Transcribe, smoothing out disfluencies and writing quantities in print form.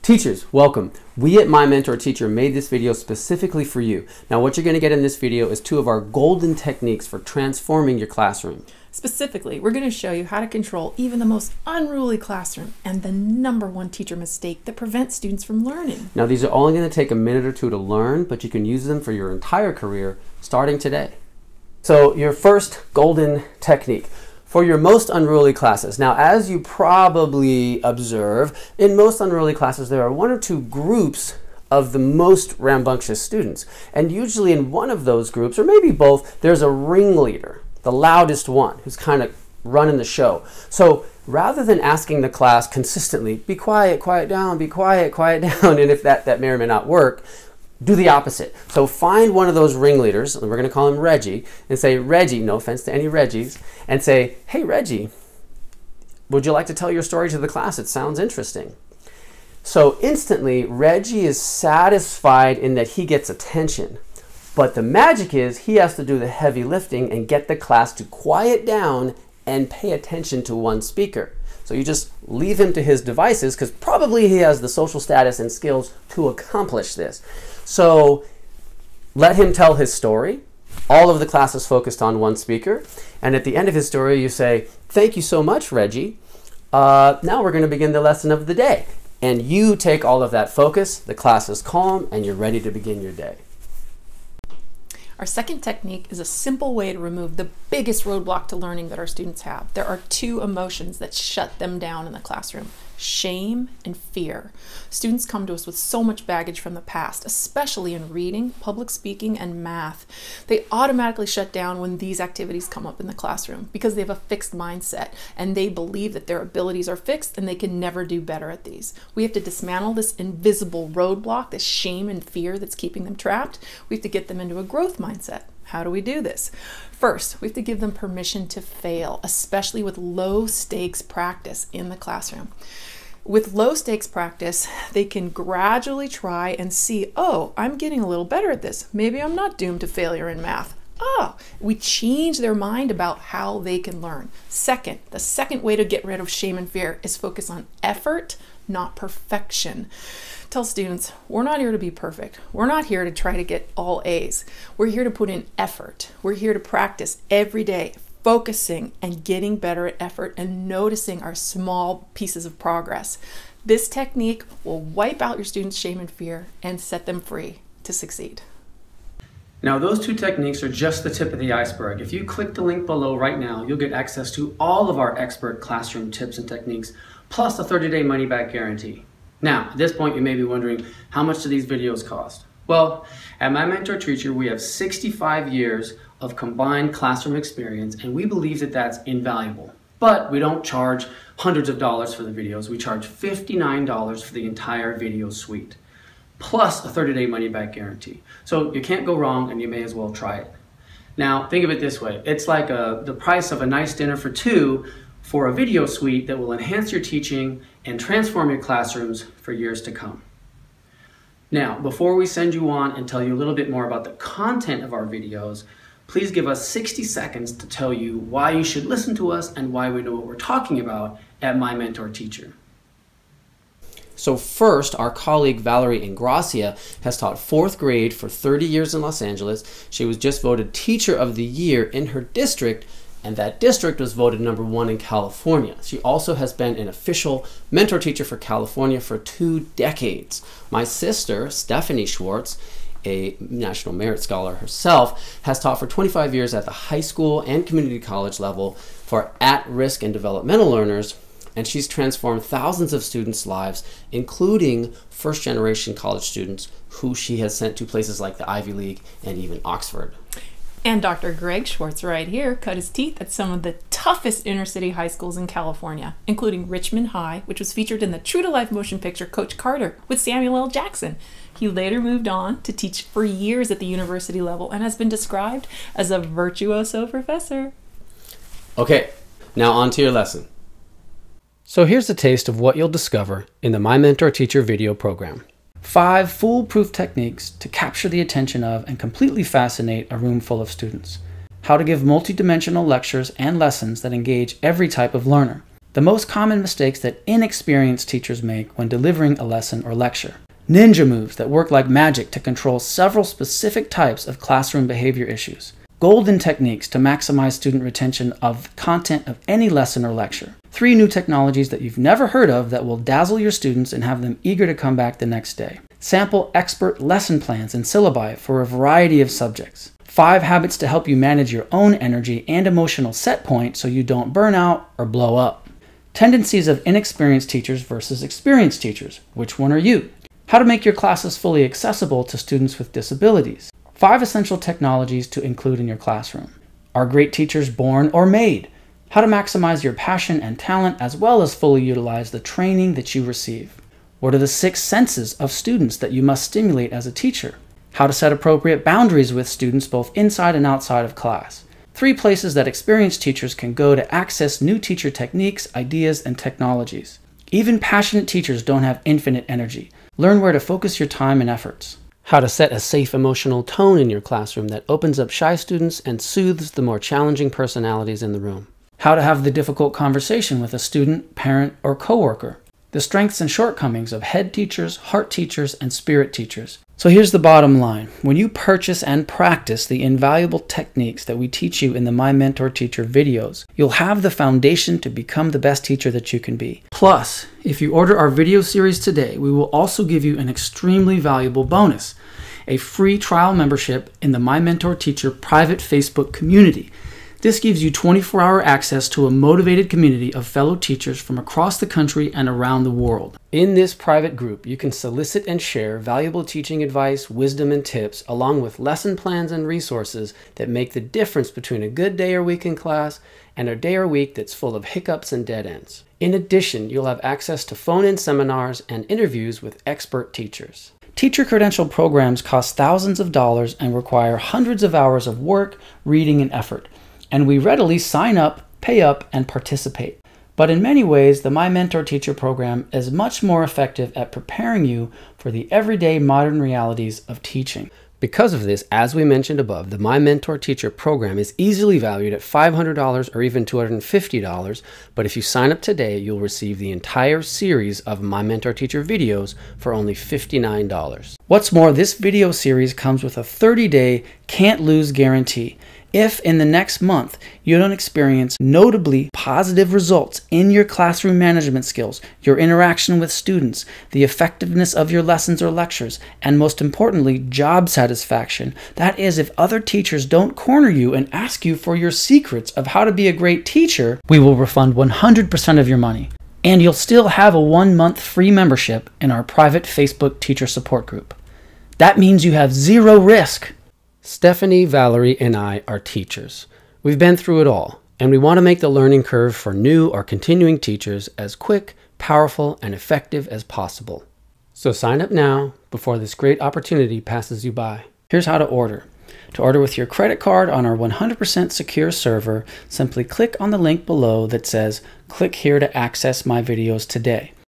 Teachers, welcome. We at My Mentor Teacher made this video specifically for you. Now what you're going to get in this video is 2 of our golden techniques for transforming your classroom. Specifically, we're going to show you how to control even the most unruly classroom and the #1 teacher mistake that prevents students from learning. Now these are only going to take a minute or 2 to learn, but you can use them for your entire career starting today. So your first golden technique. For your most unruly classes. Now, as you probably observe, in most unruly classes, there are 1 or 2 groups of the most rambunctious students. And usually in one of those groups, or maybe both, there's a ringleader, the loudest one, who's kind of running the show. So rather than asking the class consistently, be quiet, quiet down, be quiet, quiet down, and if that may or may not work, do the opposite. So find one of those ringleaders, and we're going to call him Reggie, and say, Reggie, no offense to any Reggies, and say, hey Reggie, would you like to tell your story to the class? It sounds interesting. So instantly, Reggie is satisfied in that he gets attention. But the magic is he has to do the heavy lifting and get the class to quiet down and pay attention to one speaker. So you just leave him to his devices because probably he has the social status and skills to accomplish this. So let him tell his story. All of the class is focused on one speaker. And at the end of his story, you say, thank you so much, Reggie. Now we're going to begin the lesson of the day. And you take all of that focus, the class is calm, and you're ready to begin your day. Our second technique is a simple way to remove the biggest roadblock to learning that our students have. There are 2 emotions that shut them down in the classroom: shame and fear. Students come to us with so much baggage from the past, especially in reading, public speaking, and math. They automatically shut down when these activities come up in the classroom because they have a fixed mindset and they believe that their abilities are fixed and they can never do better at these. We have to dismantle this invisible roadblock, this shame and fear that's keeping them trapped. We have to get them into a growth mindset. How do we do this? First, we have to give them permission to fail, especially with low stakes practice in the classroom. With low stakes practice, they can gradually try and see, oh, I'm getting a little better at this. Maybe I'm not doomed to failure in math. Oh, we change their mind about how they can learn. Second, the second way to get rid of shame and fear is focus on effort, not perfection. Tell students, we're not here to be perfect. We're not here to try to get all A's. We're here to put in effort. We're here to practice every day, focusing and getting better at effort and noticing our small pieces of progress. This technique will wipe out your students' shame and fear and set them free to succeed. Now those 2 techniques are just the tip of the iceberg. If you click the link below right now, you'll get access to all of our expert classroom tips and techniques, plus a 30-day money-back guarantee. Now, at this point, you may be wondering, how much do these videos cost? Well, at My Mentor Teacher, we have 65 years of combined classroom experience, and we believe that that's invaluable. But we don't charge hundreds of dollars for the videos. We charge $59 for the entire video suite, plus a 30-day money-back guarantee. So you can't go wrong, and you may as well try it. Now, think of it this way. It's like the price of a nice dinner for 2 for a video suite that will enhance your teaching and transform your classrooms for years to come. Now, before we send you on and tell you a little bit more about the content of our videos, please give us 60 seconds to tell you why you should listen to us and why we know what we're talking about at My Mentor Teacher. So first, our colleague Valerie Ingracia has taught 4th grade for 30 years in Los Angeles. She was just voted Teacher of the Year in her district, and that district was voted #1 in California. She also has been an official mentor teacher for California for 2 decades. My sister, Stephanie Schwartz, a National Merit Scholar herself, has taught for 25 years at the high school and community college level for at-risk and developmental learners, and she's transformed thousands of students' lives, including first-generation college students who she has sent to places like the Ivy League and even Oxford. And Dr. Greg Schwartz right here cut his teeth at some of the toughest inner city high schools in California, including Richmond High, which was featured in the True to Life motion picture Coach Carter with Samuel L. Jackson. He later moved on to teach for years at the university level and has been described as a virtuoso professor. Okay, now on to your lesson. So here's a taste of what you'll discover in the My Mentor Teacher video program. 5 foolproof techniques to capture the attention of and completely fascinate a room full of students. How to give multi-dimensional lectures and lessons that engage every type of learner. The most common mistakes that inexperienced teachers make when delivering a lesson or lecture. Ninja moves that work like magic to control several specific types of classroom behavior issues. Golden techniques to maximize student retention of the content of any lesson or lecture. 3 new technologies that you've never heard of that will dazzle your students and have them eager to come back the next day. Sample expert lesson plans and syllabi for a variety of subjects. 5 habits to help you manage your own energy and emotional set point so you don't burn out or blow up. Tendencies of inexperienced teachers versus experienced teachers. Which one are you? How to make your classes fully accessible to students with disabilities. 5 essential technologies to include in your classroom. Are great teachers born or made? How to maximize your passion and talent as well as fully utilize the training that you receive. What are the 6 senses of students that you must stimulate as a teacher? How to set appropriate boundaries with students both inside and outside of class. 3 places that experienced teachers can go to access new teacher techniques, ideas, and technologies. Even passionate teachers don't have infinite energy. Learn where to focus your time and efforts. How to set a safe emotional tone in your classroom that opens up shy students and soothes the more challenging personalities in the room. How to have the difficult conversation with a student, parent, or coworker. The strengths and shortcomings of head teachers, heart teachers, and spirit teachers. So here's the bottom line. When you purchase and practice the invaluable techniques that we teach you in the My Mentor Teacher videos, you'll have the foundation to become the best teacher that you can be. Plus, if you order our video series today, we will also give you an extremely valuable bonus, a free trial membership in the My Mentor Teacher private Facebook community. This gives you 24-hour access to a motivated community of fellow teachers from across the country and around the world. In this private group, you can solicit and share valuable teaching advice, wisdom, and tips, along with lesson plans and resources that make the difference between a good day or week in class and a day or week that's full of hiccups and dead ends. In addition, you'll have access to phone-in seminars and interviews with expert teachers. Teacher credential programs cost thousands of dollars and require hundreds of hours of work, reading, and effort. And we readily sign up, pay up, and participate. But in many ways, the My Mentor Teacher program is much more effective at preparing you for the everyday modern realities of teaching. Because of this, as we mentioned above, the My Mentor Teacher program is easily valued at $500 or even $250, but if you sign up today, you'll receive the entire series of My Mentor Teacher videos for only $59. What's more, this video series comes with a 30-day can't-lose guarantee. If in the next month you don't experience notably positive results in your classroom management skills, your interaction with students, the effectiveness of your lessons or lectures, and most importantly, job satisfaction, that is, if other teachers don't corner you and ask you for your secrets of how to be a great teacher, we will refund 100% of your money. And you'll still have a 1-month free membership in our private Facebook teacher support group. That means you have 0 risk. Stephanie, Valerie, and I are teachers. We've been through it all, and we want to make the learning curve for new or continuing teachers as quick, powerful, and effective as possible. So sign up now before this great opportunity passes you by. Here's how to order. To order with your credit card on our 100% secure server, simply click on the link below that says, "Click here to access my videos today."